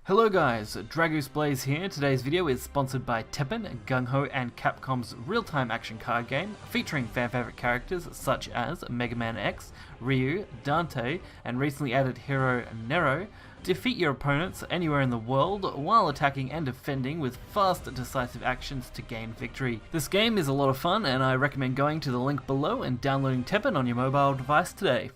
Hello guys, Dragoose Blaze here. Today's video is sponsored by Teppen, Gung Ho and Capcom's real-time action card game featuring fan favorite characters such as Mega Man X, Ryu, Dante, and recently added hero Nero. Defeat your opponents anywhere in the world while attacking and defending with fast, decisive actions to gain victory. This game is a lot of fun and I recommend going to the link below and downloading Teppen on your mobile device today.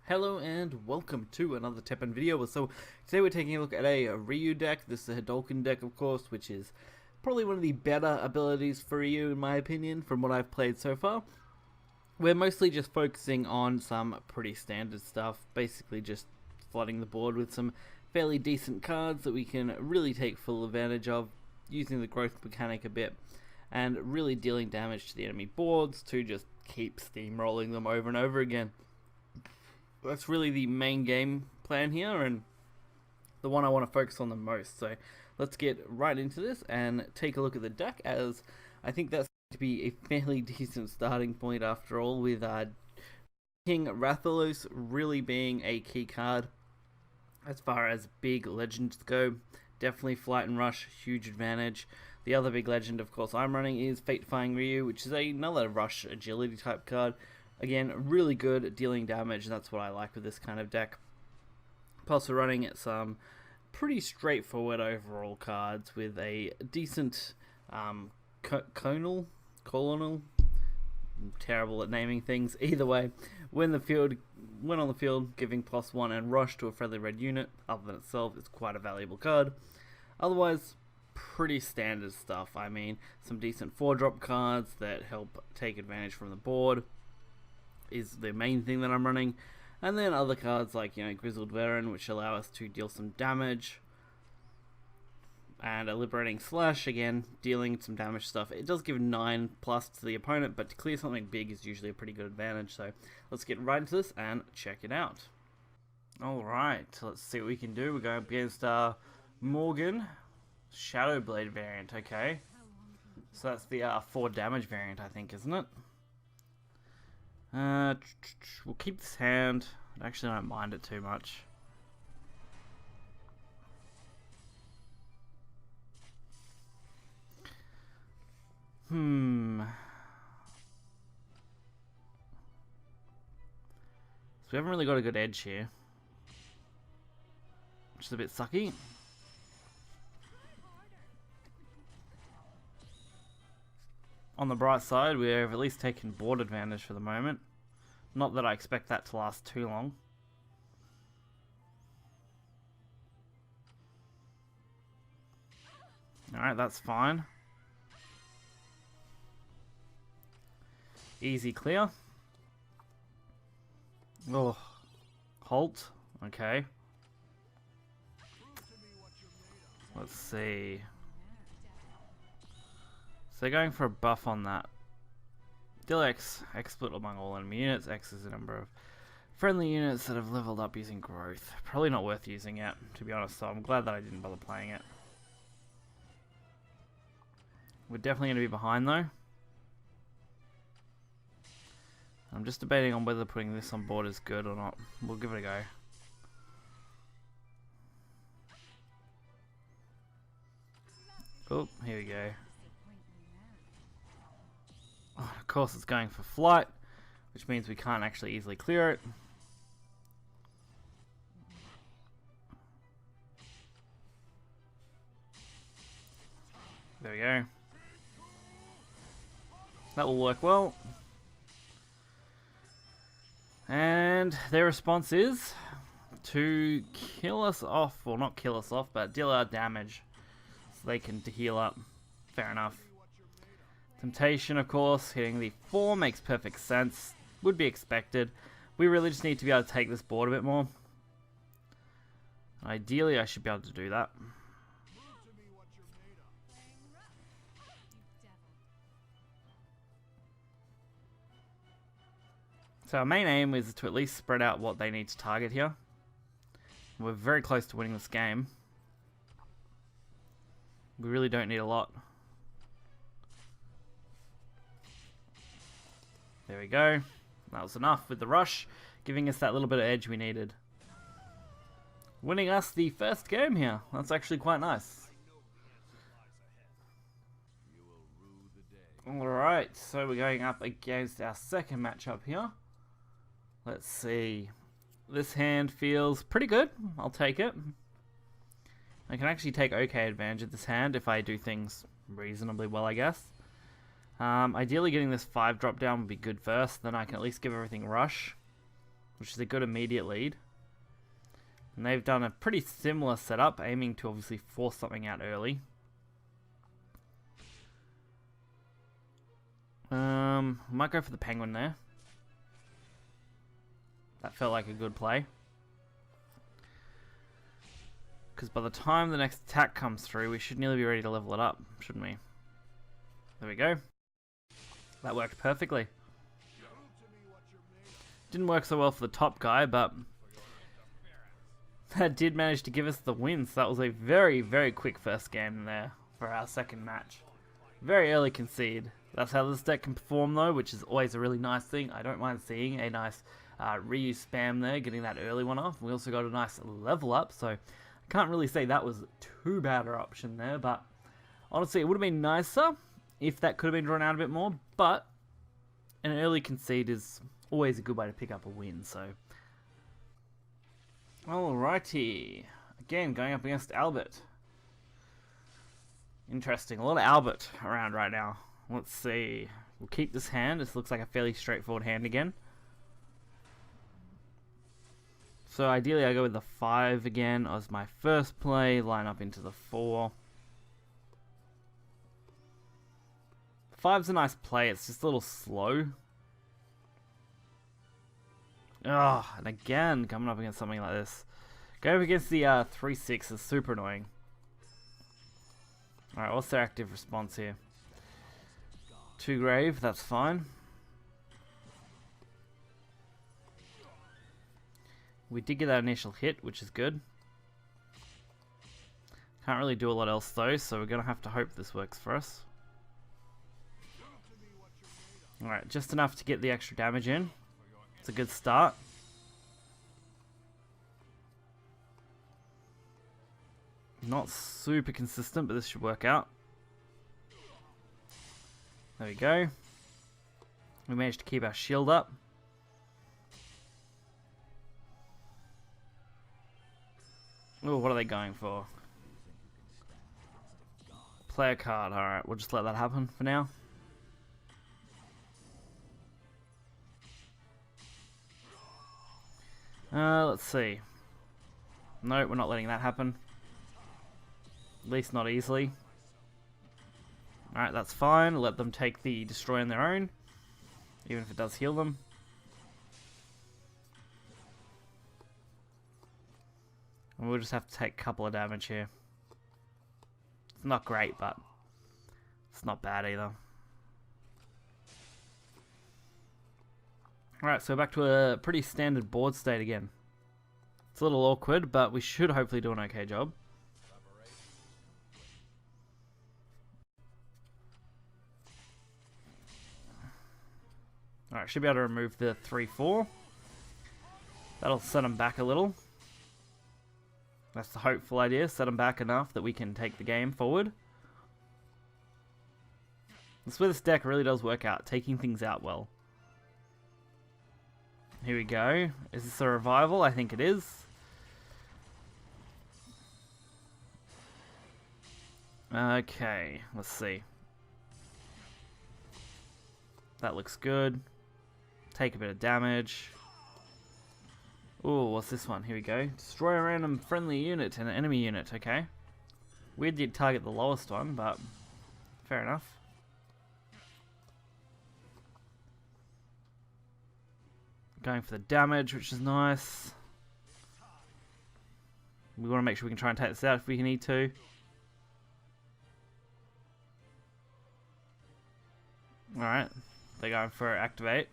Hello and welcome to another Teppen video. So today we're taking a look at a Ryu deck. This is a Haddoken deck, of course, which is probably one of the better abilities for Ryu in my opinion from what I've played so far. We're mostly just focusing on some pretty standard stuff, basically just flooding the board with some fairly decent cards that we can really take full advantage of, using the growth mechanic a bit and really dealing damage to the enemy boards to just keep steamrolling them over and over again. That's really the main game plan here and the one I want to focus on the most. So let's get right into this and take a look at the deck, as I think that's going to be a fairly decent starting point after all, with King Rathalos really being a key card as far as big legends go. Definitely Flight and Rush, huge advantage. The other big legend, of course, I'm running is Fate-Defying Ryu, which is another Rush agility type card. Again, really good at dealing damage, and that's what I like with this kind of deck. Plus, we're running some pretty straightforward overall cards with a decent colonel. I'm terrible at naming things. Either way, when on the field, giving +1 and rush to a friendly red unit, other than itself, is quite a valuable card. Otherwise, pretty standard stuff. I mean, some decent 4-drop cards that help take advantage from the board is the main thing that I'm running, and then other cards like, Grizzled Veteran, which allow us to deal some damage, and a Liberating Slash, again dealing some damage stuff. It does give 9+ to the opponent, but to clear something big is usually a pretty good advantage. So let's get right into this and check it out. Alright, let's see what we can do. We're going up against Morgan Shadow Blade variant. Okay, so that's the 4 damage variant, I think, isn't it? We'll keep this hand. I actually don't mind it too much. So we haven't really got a good edge here, which is a bit sucky. On the bright side, we have at least taken board advantage for the moment. Not that I expect that to last too long. Alright, that's fine. Easy clear. Oh, halt. Okay. Let's see. So they're going for a buff on that. Deal X split among all enemy units. X is the number of friendly units that have leveled up using growth. Probably not worth using it, to be honest, so I'm glad that I didn't bother playing it. We're definitely going to be behind though. I'm just debating on whether putting this on board is good or not. We'll give it a go. Oh, here we go. Of course it's going for flight, which means we can't actually easily clear it. There we go. That will work well. And their response is to kill us off, well, not kill us off, but deal our damage so they can heal up. Fair enough. Temptation, of course, hitting the 4 makes perfect sense. Would be expected. We really just need to be able to take this board a bit more. Ideally, I should be able to do that. So our main aim is to at least spread out what they need to target here. We're very close to winning this game. We really don't need a lot. There we go. That was enough with the rush, giving us that little bit of edge we needed. winning us the first game here. That's actually quite nice. Alright, so we're going up against our second matchup here. Let's see. This hand feels pretty good. I'll take it. I can actually take okay advantage of this hand if I do things reasonably well, I guess. Ideally getting this 5 drop down would be good first, then I can at least give everything rush, which is a good immediate lead. And they've done a pretty similar setup, aiming to obviously force something out early. Might go for the penguin there. That felt like a good play. Because by the time the next attack comes through, we should nearly be ready to level it up, shouldn't we? There we go. That worked perfectly. Didn't work so well for the top guy, but that did manage to give us the win. So that was a very, very quick first game there for our second match. Very early concede. That's how this deck can perform though, which is always a really nice thing. I don't mind seeing a nice reuse spam there, getting that early one off. We also got a nice level up, so I can't really say that was too bad an option there, but honestly it would have been nicer if that could have been drawn out a bit more, but an early concede is always a good way to pick up a win, so. Alrighty. Again, going up against Albert. Interesting. A lot of Albert around right now. Let's see. We'll keep this hand. This looks like a fairly straightforward hand again. So ideally I go with the 5 again as my first play. Line up into the 4. 5's a nice play. It's just a little slow. Oh, and again, coming up against something like this. Going up against the 3-6 is super annoying. Alright, what's their active response here? 2 grave, that's fine. We did get that initial hit, which is good. Can't really do a lot else though, so we're going to have to hope this works for us. Alright, just enough to get the extra damage in. It's a good start. Not super consistent, but this should work out. There we go. We managed to keep our shield up. Oh, what are they going for? Play a card. Alright, we'll just let that happen for now. Let's see. No, we're not letting that happen. At least not easily. Alright, that's fine. Let them take the destroy on their own. Even if it does heal them. And we'll just have to take a couple of damage here. It's not great, but it's not bad either. Alright, so back to a pretty standard board state again. It's a little awkward, but we should hopefully do an okay job. Alright, should be able to remove the 3-4. That'll set them back a little. That's the hopeful idea, set them back enough that we can take the game forward. That's where this deck really does work out, taking things out well. Here we go. Is this a revival? I think it is. Okay, let's see. That looks good. Take a bit of damage. Ooh, what's this one? Here we go. Destroy a random friendly unit and an enemy unit. Okay. Weird you'd target the lowest one, but fair enough. Going for the damage, which is nice. We want to make sure we can try and take this out if we need to. Alright. They're going for activate.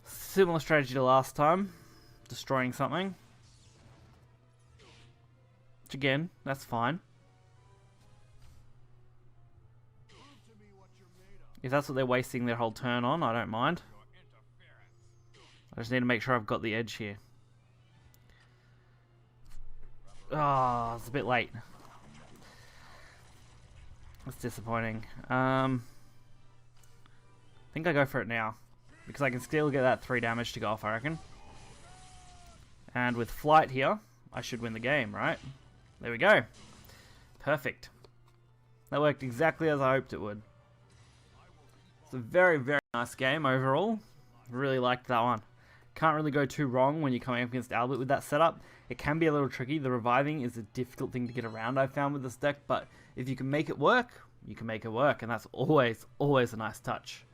Similar strategy to last time. Destroying something. Which again, that's fine. If that's what they're wasting their whole turn on, I don't mind. I just need to make sure I've got the edge here. Oh, it's a bit late. That's disappointing. I think I go for it now, because I can still get that 3 damage to go off, I reckon. And with flight here, I should win the game, right? There we go. Perfect. That worked exactly as I hoped it would. It's a very, very nice game overall. Really liked that one. Can't really go too wrong when you're coming up against Albert with that setup. It can be a little tricky. The reviving is a difficult thing to get around, I've found, with this deck, but if you can make it work, you can make it work, and that's always a nice touch.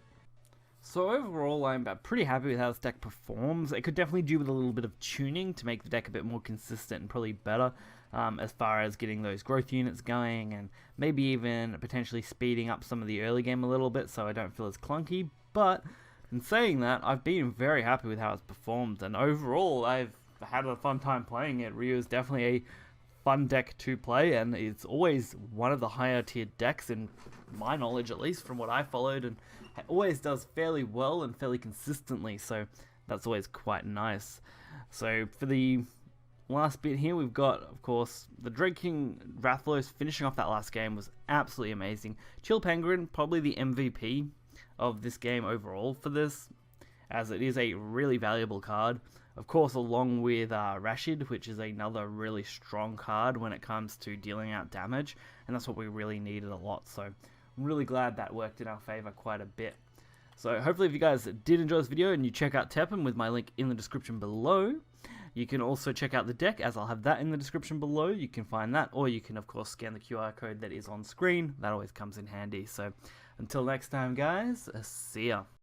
So overall, I'm pretty happy with how this deck performs. It could definitely do with a little bit of tuning to make the deck a bit more consistent and probably better, as far as getting those growth units going, and maybe even potentially speeding up some of the early game a little bit so I don't feel as clunky. But in saying that, I've been very happy with how it's performed, and overall I've had a fun time playing it. Ryu is definitely a fun deck to play, and it's always one of the higher tiered decks in my knowledge, at least from what I followed, and it always does fairly well and fairly consistently, so that's always quite nice. So for the last bit here, we've got, of course, the Dread King Rathalos finishing off that last game was absolutely amazing. Chill Penguin, probably the MVP of this game overall for this, as it is a really valuable card. Of course, along with Rashid, which is another really strong card when it comes to dealing out damage, and that's what we really needed a lot, so I'm really glad that worked in our favor quite a bit. So hopefully if you guys did enjoy this video and you check out Teppen with my link in the description below. You can also check out the deck, as I'll have that in the description below. You can find that, or you can of course scan the QR code that is on screen. That always comes in handy. So until next time guys, see ya.